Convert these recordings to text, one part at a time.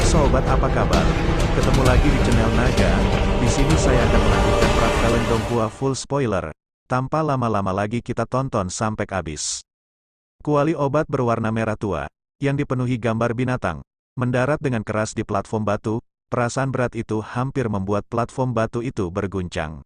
sobat, apa kabar? Ketemu lagi di channel Naga. Di sini saya akan melanjutkan Prat Kalen Dongkua full spoiler. Tanpa lama-lama lagi kita tonton sampai habis. Kuali obat berwarna merah tua, yang dipenuhi gambar binatang, mendarat dengan keras di platform batu. Perasaan berat itu hampir membuat platform batu itu berguncang.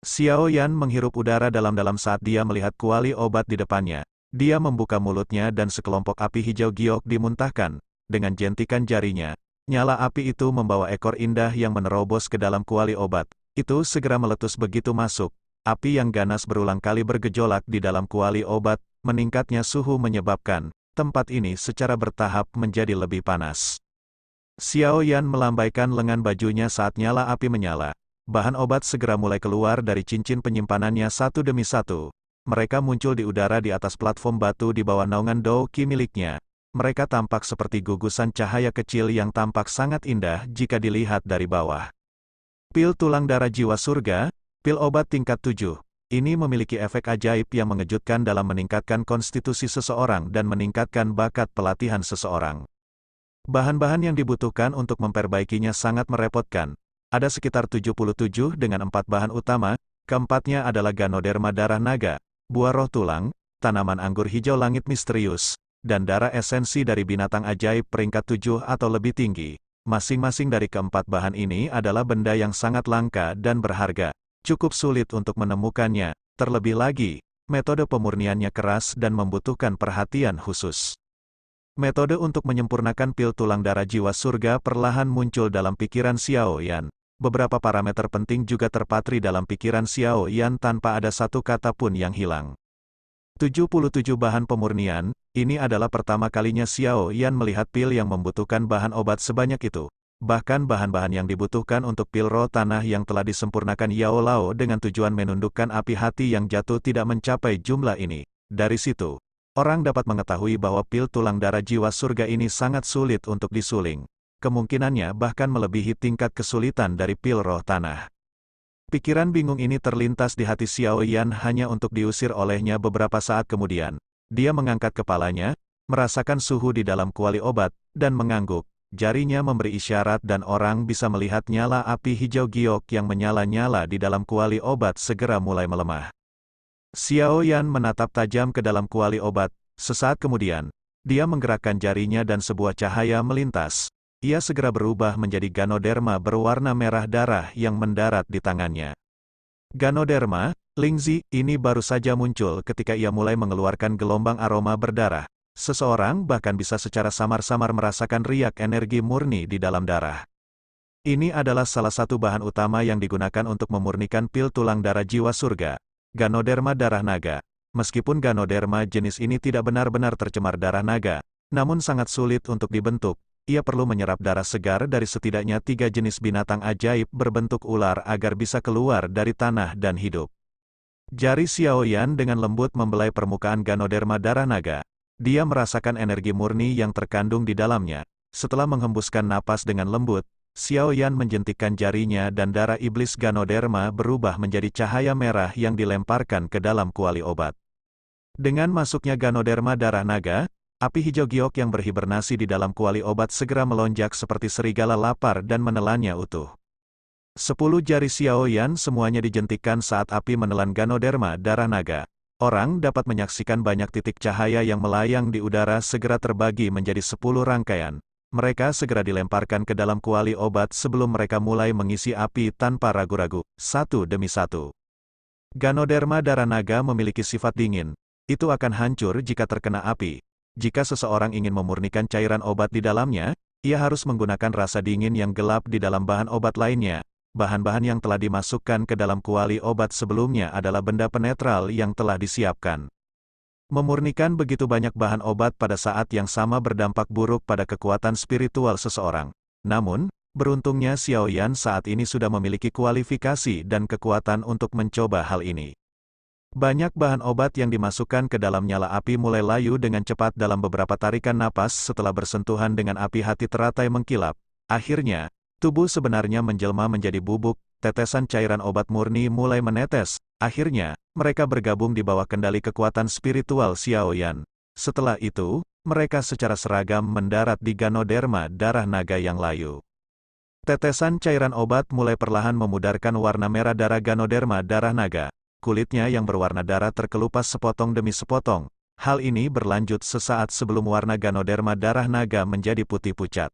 Xiao Yan menghirup udara dalam-dalam saat dia melihat kuali obat di depannya. Dia membuka mulutnya dan sekelompok api hijau giok dimuntahkan. Dengan jentikan jarinya, nyala api itu membawa ekor indah yang menerobos ke dalam kuali obat. Itu segera meletus begitu masuk. Api yang ganas berulang kali bergejolak di dalam kuali obat. Meningkatnya suhu menyebabkan tempat ini secara bertahap menjadi lebih panas. Xiao Yan melambaikan lengan bajunya saat nyala api menyala. Bahan obat segera mulai keluar dari cincin penyimpanannya satu demi satu. Mereka muncul di udara di atas platform batu di bawah naungan Dou Qi miliknya. Mereka tampak seperti gugusan cahaya kecil yang tampak sangat indah jika dilihat dari bawah. Pil tulang darah jiwa surga, pil obat tingkat 7. Ini memiliki efek ajaib yang mengejutkan dalam meningkatkan konstitusi seseorang dan meningkatkan bakat pelatihan seseorang. Bahan-bahan yang dibutuhkan untuk memperbaikinya sangat merepotkan. Ada sekitar 77 dengan 4 bahan utama, keempatnya adalah Ganoderma darah naga, buah roh tulang, tanaman anggur hijau langit misterius, dan darah esensi dari binatang ajaib peringkat 7 atau lebih tinggi. Masing-masing dari keempat bahan ini adalah benda yang sangat langka dan berharga. Cukup sulit untuk menemukannya, terlebih lagi, metode pemurniannya keras dan membutuhkan perhatian khusus. Metode untuk menyempurnakan pil tulang darah jiwa surga perlahan muncul dalam pikiran Xiao Yan. Beberapa parameter penting juga terpatri dalam pikiran Xiao Yan tanpa ada satu kata pun yang hilang. 77 bahan pemurnian, ini adalah pertama kalinya Xiao Yan melihat pil yang membutuhkan bahan obat sebanyak itu. Bahkan bahan-bahan yang dibutuhkan untuk pil roh tanah yang telah disempurnakan Yao Lao dengan tujuan menundukkan api hati yang jatuh tidak mencapai jumlah ini. Dari situ, orang dapat mengetahui bahwa pil tulang darah jiwa surga ini sangat sulit untuk disuling. Kemungkinannya bahkan melebihi tingkat kesulitan dari pil roh tanah. Pikiran bingung ini terlintas di hati Xiao Yan hanya untuk diusir olehnya beberapa saat kemudian. Dia mengangkat kepalanya, merasakan suhu di dalam kuali obat, dan mengangguk. Jarinya memberi isyarat dan orang bisa melihat nyala api hijau giok yang menyala-nyala di dalam kuali obat segera mulai melemah. Xiao Yan menatap tajam ke dalam kuali obat. Sesaat kemudian, dia menggerakkan jarinya dan sebuah cahaya melintas. Ia segera berubah menjadi Ganoderma berwarna merah darah yang mendarat di tangannya. Ganoderma, Lingzi, ini baru saja muncul ketika ia mulai mengeluarkan gelombang aroma berdarah. Seseorang bahkan bisa secara samar-samar merasakan riak energi murni di dalam darah. Ini adalah salah satu bahan utama yang digunakan untuk memurnikan pil tulang darah jiwa surga, Ganoderma darah naga. Meskipun Ganoderma jenis ini tidak benar-benar tercemar darah naga, namun sangat sulit untuk dibentuk. Ia perlu menyerap darah segar dari setidaknya 3 jenis binatang ajaib berbentuk ular agar bisa keluar dari tanah dan hidup. Jari Xiao Yan dengan lembut membelai permukaan Ganoderma darah naga. Dia merasakan energi murni yang terkandung di dalamnya. Setelah menghembuskan napas dengan lembut, Xiao Yan menjentikkan jarinya dan darah iblis Ganoderma berubah menjadi cahaya merah yang dilemparkan ke dalam kuali obat. Dengan masuknya Ganoderma darah naga, api hijau giok yang berhibernasi di dalam kuali obat segera melonjak seperti serigala lapar dan menelannya utuh. 10 jari Xiao Yan semuanya dijentikkan saat api menelan Ganoderma darah naga. Orang dapat menyaksikan banyak titik cahaya yang melayang di udara segera terbagi menjadi 10 rangkaian. Mereka segera dilemparkan ke dalam kuali obat sebelum mereka mulai mengisi api tanpa ragu-ragu, satu demi satu. Ganoderma darah naga memiliki sifat dingin. Itu akan hancur jika terkena api. Jika seseorang ingin memurnikan cairan obat di dalamnya, ia harus menggunakan rasa dingin yang gelap di dalam bahan obat lainnya. Bahan-bahan yang telah dimasukkan ke dalam kuali obat sebelumnya adalah benda penetral yang telah disiapkan. Memurnikan begitu banyak bahan obat pada saat yang sama berdampak buruk pada kekuatan spiritual seseorang. Namun, beruntungnya Xiao Yan saat ini sudah memiliki kualifikasi dan kekuatan untuk mencoba hal ini. Banyak bahan obat yang dimasukkan ke dalam nyala api mulai layu dengan cepat dalam beberapa tarikan napas setelah bersentuhan dengan api hati teratai mengkilap. Akhirnya, tubuh sebenarnya menjelma menjadi bubuk, tetesan cairan obat murni mulai menetes. Akhirnya, mereka bergabung di bawah kendali kekuatan spiritual Xiao Yan. Setelah itu, mereka secara seragam mendarat di Ganoderma darah naga yang layu. Tetesan cairan obat mulai perlahan memudarkan warna merah darah Ganoderma darah naga. Kulitnya yang berwarna darah terkelupas sepotong demi sepotong. Hal ini berlanjut sesaat sebelum warna Ganoderma darah naga menjadi putih pucat.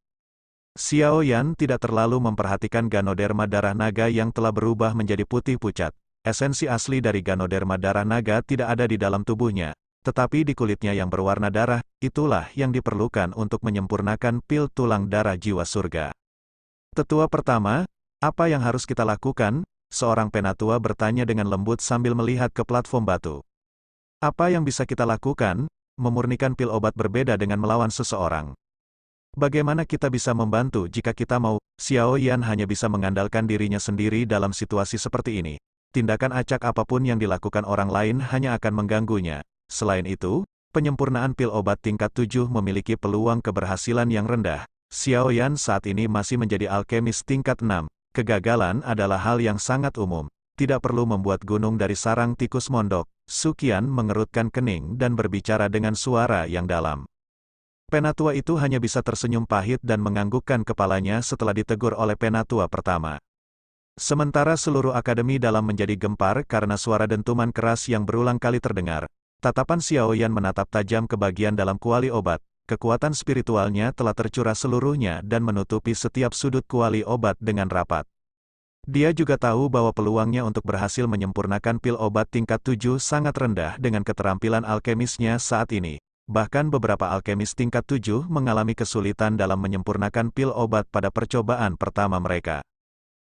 Xiao Yan tidak terlalu memperhatikan Ganoderma darah naga yang telah berubah menjadi putih pucat. Esensi asli dari Ganoderma darah naga tidak ada di dalam tubuhnya, tetapi di kulitnya yang berwarna darah, itulah yang diperlukan untuk menyempurnakan pil tulang darah jiwa surga. Tetua pertama, apa yang harus kita lakukan? Seorang penatua bertanya dengan lembut sambil melihat ke platform batu. Apa yang bisa kita lakukan? Memurnikan pil obat berbeda dengan melawan seseorang. Bagaimana kita bisa membantu jika kita mau? Xiao Yan hanya bisa mengandalkan dirinya sendiri dalam situasi seperti ini. Tindakan acak apapun yang dilakukan orang lain hanya akan mengganggunya. Selain itu, penyempurnaan pil obat tingkat 7 memiliki peluang keberhasilan yang rendah. Xiao Yan saat ini masih menjadi alkemis tingkat 6. Kegagalan adalah hal yang sangat umum. Tidak perlu membuat gunung dari sarang tikus mondok. Sukian mengerutkan kening dan berbicara dengan suara yang dalam. Penatua itu hanya bisa tersenyum pahit dan menganggukkan kepalanya setelah ditegur oleh penatua pertama. Sementara seluruh akademi dalam menjadi gempar karena suara dentuman keras yang berulang kali terdengar. Tatapan Xiao Yan menatap tajam ke bagian dalam kuali obat. Kekuatan spiritualnya telah tercurah seluruhnya dan menutupi setiap sudut kuali obat dengan rapat. Dia juga tahu bahwa peluangnya untuk berhasil menyempurnakan pil obat tingkat 7 sangat rendah dengan keterampilan alkemisnya saat ini. Bahkan beberapa alkemis tingkat 7 mengalami kesulitan dalam menyempurnakan pil obat pada percobaan pertama mereka.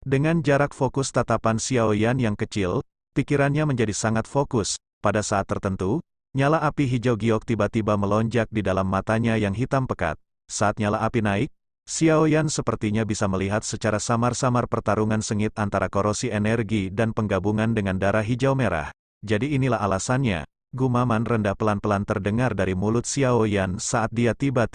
Dengan jarak fokus tatapan Xiao Yan yang kecil, pikirannya menjadi sangat fokus. Pada saat tertentu, nyala api hijau giok tiba-tiba melonjak di dalam matanya yang hitam pekat. Saat nyala api naik, Xiao Yan sepertinya bisa melihat secara samar-samar pertarungan sengit antara korosi energi dan penggabungan dengan darah hijau merah. Jadi inilah alasannya, gumaman rendah pelan-pelan terdengar dari mulut Xiao Yan saat dia tiba-tiba